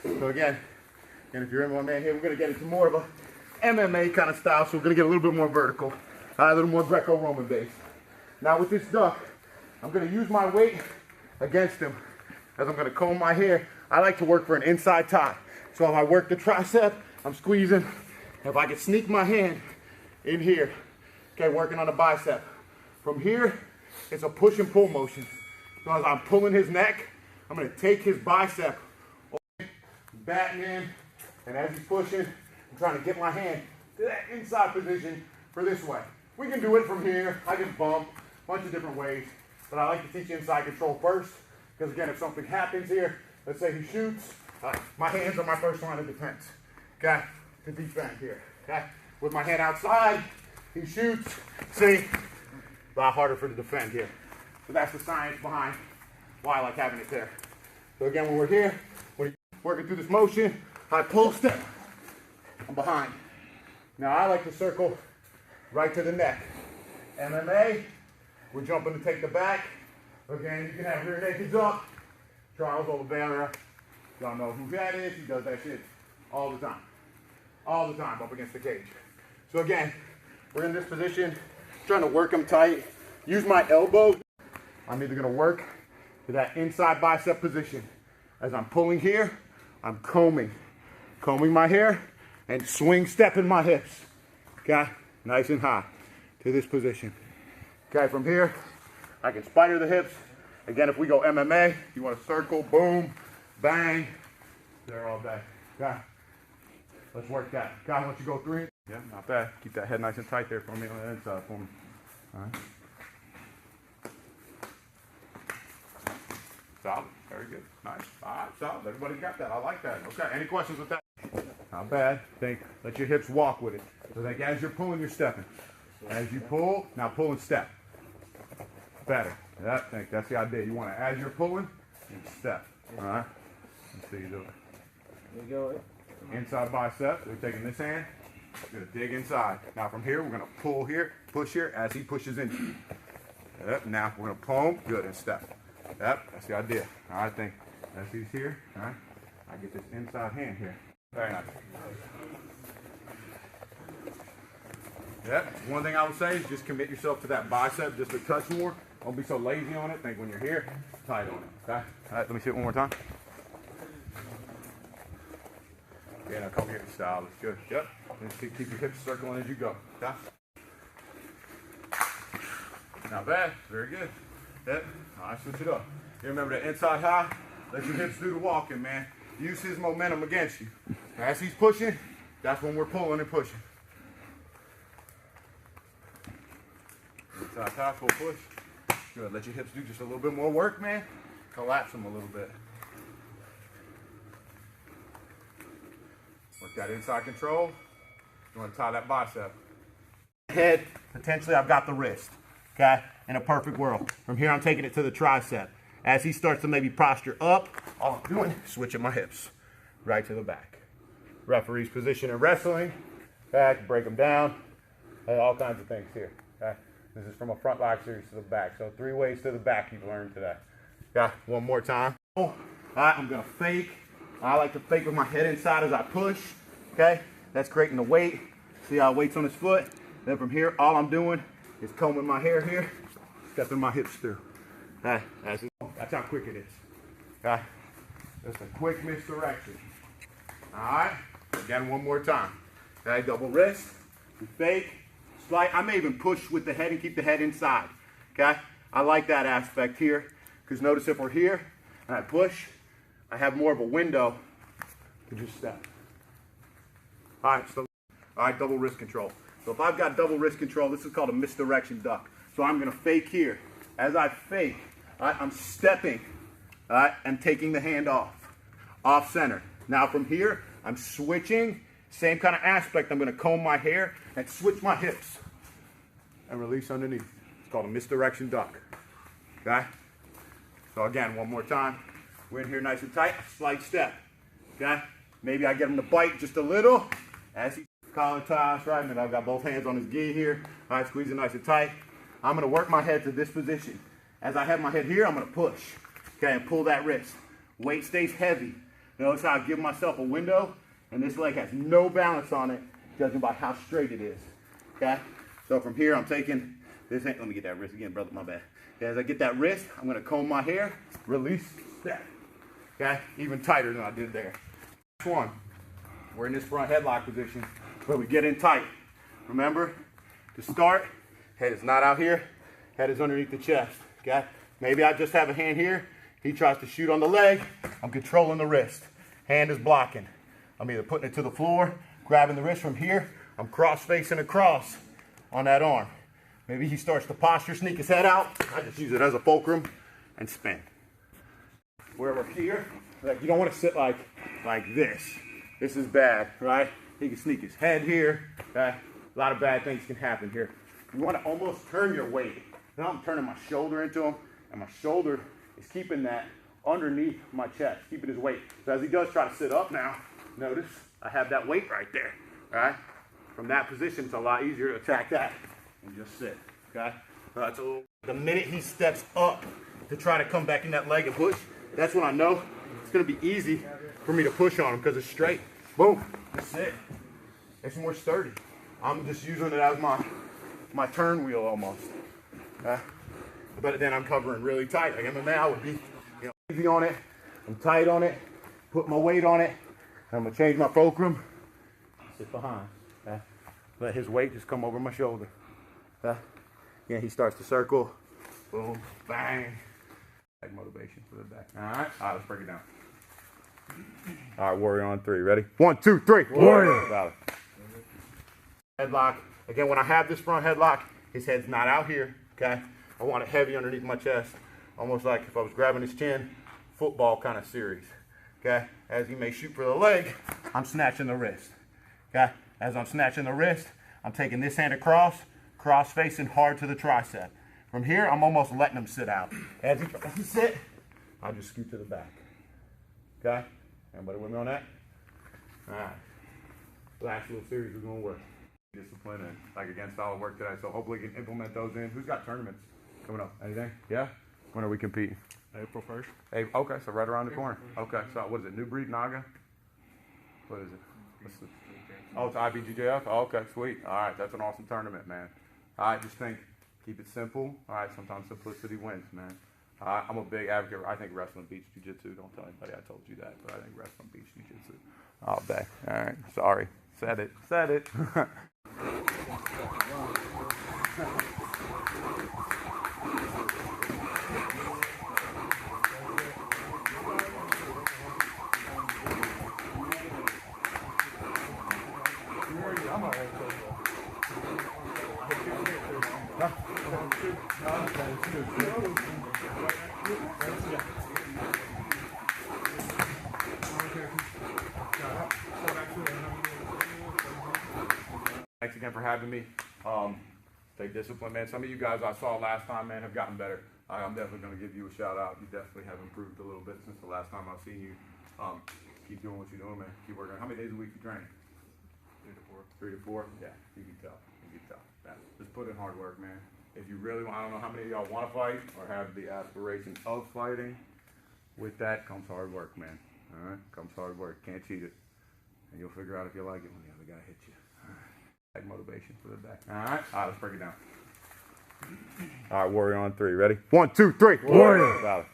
So again, and if you're MMA here, we're gonna get into more of a MMA kind of style, so we're gonna get a little bit more vertical, a little more Greco-Roman based. Now with this duck, I'm gonna use my weight against him as I'm gonna comb my hair. I like to work for an inside tie. So if I work the tricep, I'm squeezing. If I can sneak my hand in here, okay, working on the bicep. From here, it's a push and pull motion. So as I'm pulling his neck, I'm gonna take his bicep, batting in, and as he's pushing, I'm trying to get my hand to that inside position for this way. We can do it from here. I can bump a bunch of different ways, but I like to teach inside control first, because again, if something happens here, let's say he shoots, my hands are my first line of defense, okay, to defend here, okay? With my hand outside, he shoots, see, a lot harder for to defend here. So that's the science behind why I like having it there. So again, when we're here, when you're working through this motion, I pull step, I'm behind. Now I like to circle right to the neck. MMA, we're jumping to take the back. Again, you can have rear nakeds up. Charles Oliveira, y'all know who that is. He does that shit all the time. All the time up against the cage. So again, we're in this position, trying to work them tight. Use my elbow. I'm either gonna work to that inside bicep position. As I'm pulling here, I'm combing my hair and swing stepping my hips. Okay, nice and high to this position. Okay, from here, I can spider the hips. Again, if we go MMA, you want to circle, boom, bang, there all day. Okay, let's work that. Okay, I want you to go 3. Yeah, not bad. Keep that head nice and tight there for me on the inside for me. All right. Solid. Very good. Nice. All right, solid. Everybody got that. I like that. Okay, any questions with that? Not bad. Let your hips walk with it. So think as you're pulling, you're stepping. As you pull, now pull and step. Better. That's the idea. You want to, as you're pulling, and step. All right? Let's see you do it. There you go. Inside bicep. We're taking this hand. We're going to dig inside. Now from here, we're going to pull here, push here, as he pushes in. Yep. Now we're going to pull him. Good, and step. Yep. That's the idea. All right, as he's here, all right, I get this inside hand here. Very nice. Yep. One thing I would say is just commit yourself to that bicep just a touch more. Don't be so lazy on it. Think when you're here, tight on it. Okay? All right, let me see it one more time. Yeah, now come here. Style. It's good. Yep. And keep your hips circling as you go. Okay? Not bad. Very good. Yep. All right, switch it up. You remember the inside high? Let your hips do the walking, man. Use his momentum against you. As he's pushing, that's when we're pulling and pushing. Inside high, full push. Good. Let your hips do just a little bit more work, man. Collapse them a little bit. Work that inside control. You want to tie that bicep. Head, potentially I've got the wrist. Okay? In a perfect world. From here I'm taking it to the tricep. As he starts to maybe posture up, all I'm doing is switching my hips right to the back. Referee's position in wrestling. Back, break them down. All kinds of things here. Okay? This is from a front lock series to the back. So 3 ways to the back you've learned today. Yeah, one more time. All right, I'm gonna fake. I like to fake with my head inside as I push. Okay? That's creating the weight. See how weight's on his foot? Then from here, all I'm doing is combing my hair here, stepping my hips through. Okay? That's how quick it is. Okay? Just a quick misdirection. All right? Again, one more time. Okay? Double wrist, fake, slight. I may even push with the head and keep the head inside. Okay? I like that aspect here, because notice if we're here and I push, I have more of a window to just step. All right, double wrist control. So if I've got double wrist control, this is called a misdirection duck. So I'm gonna fake here. As I fake, I'm stepping, and taking the hand off center. Now from here, I'm switching, same kind of aspect. I'm gonna comb my hair and switch my hips and release underneath. It's called a misdirection duck, okay? So again, one more time. We're in here nice and tight, slight step, okay? Maybe I get him to bite just a little as he collar ties, right? And I've got both hands on his gi here. All right, squeeze it nice and tight. I'm gonna work my head to this position. As I have my head here, I'm gonna push, okay, and pull that wrist. Weight stays heavy. Notice how I give myself a window, and this leg has no balance on it, judging by how straight it is. Okay? So from here, I'm taking this. Let me get that wrist again, brother. My bad. Okay, as I get that wrist, I'm gonna comb my hair, release, step. Okay? Even tighter than I did there. Next one. We're in this front headlock position, where we get in tight. Remember, to start, head is not out here, head is underneath the chest. Okay? Maybe I just have a hand here. He tries to shoot on the leg. I'm controlling the wrist. Hand is blocking. I'm either putting it to the floor, grabbing the wrist from here. I'm cross-facing across on that arm. Maybe he starts to posture, sneak his head out. I just use it as a fulcrum and spin. Where we're here, like you don't want to sit like this. This is bad, right? He can sneak his head here. Okay? A lot of bad things can happen here. You want to almost turn your weight. Now I'm turning my shoulder into him, and my shoulder is keeping that underneath my chest, keeping his weight. So as he does try to sit up now, notice I have that weight right there, all right? From that position, it's a lot easier to attack that and just sit, okay? All right, so the minute he steps up to try to come back in that leg and push, that's when I know it's gonna be easy for me to push on him because it's straight. Boom, that's it. It's more sturdy. I'm just using it as my turn wheel almost. But then I'm covering really tight. Like MMA, I would be easy on it. I'm tight on it. Put my weight on it. And I'm gonna change my fulcrum. Sit behind. Let his weight just come over my shoulder. Yeah, he starts to circle. Boom, bang. Back motivation for the back. All right, let's break it down. All right, warrior on 3. Ready? 1, 2, 3. Warrior. Valid. Headlock. Again, when I have this front headlock, his head's not out here. Okay. I want it heavy underneath my chest, almost like if I was grabbing his chin, football kind of series. Okay, as he may shoot for the leg, I'm snatching the wrist. Okay, as I'm snatching the wrist, I'm taking this hand across, cross-facing hard to the tricep. From here, I'm almost letting him sit out. As he sit, I just scoot to the back. Okay, everybody with me on that? All right, last little series is gonna work. Discipline and like against solid work today, so hopefully we can implement those in. Who's got tournaments coming up? Anything? Yeah? When are we competing? April 1st. Okay, so right around the corner. Okay, so what is it? New Breed Naga? What is it? Oh, it's IBGJF? Oh, okay, sweet. All right, that's an awesome tournament, man. All right, just think, keep it simple. All right, sometimes simplicity wins, man. I'm a big advocate. I think wrestling beats jiu-jitsu. Don't tell anybody I told you that, but I think wrestling beats jiu-jitsu all day. All right, sorry. Said it. Said it. Thanks again for having me. Stay disciplined, man. Some of you guys I saw last time, man, have gotten better. I'm definitely going to give you a shout out. You definitely have improved a little bit since the last time I've seen you. Keep doing what you're doing, man. Keep working. How many days a week you train? 3 to 4. 3 to 4? Yeah, you can tell. You can tell. Man, just put in hard work, man. If you really want, I don't know how many of y'all want to fight or have the aspiration of fighting. With that comes hard work, man. All right? Comes hard work. Can't cheat it. And you'll figure out if you like it when the other guy hits you. All right. Back motivation for the back. All right? Let's break it down. All right, warrior on 3. Ready? 1, 2, 3. Warrior. Valid.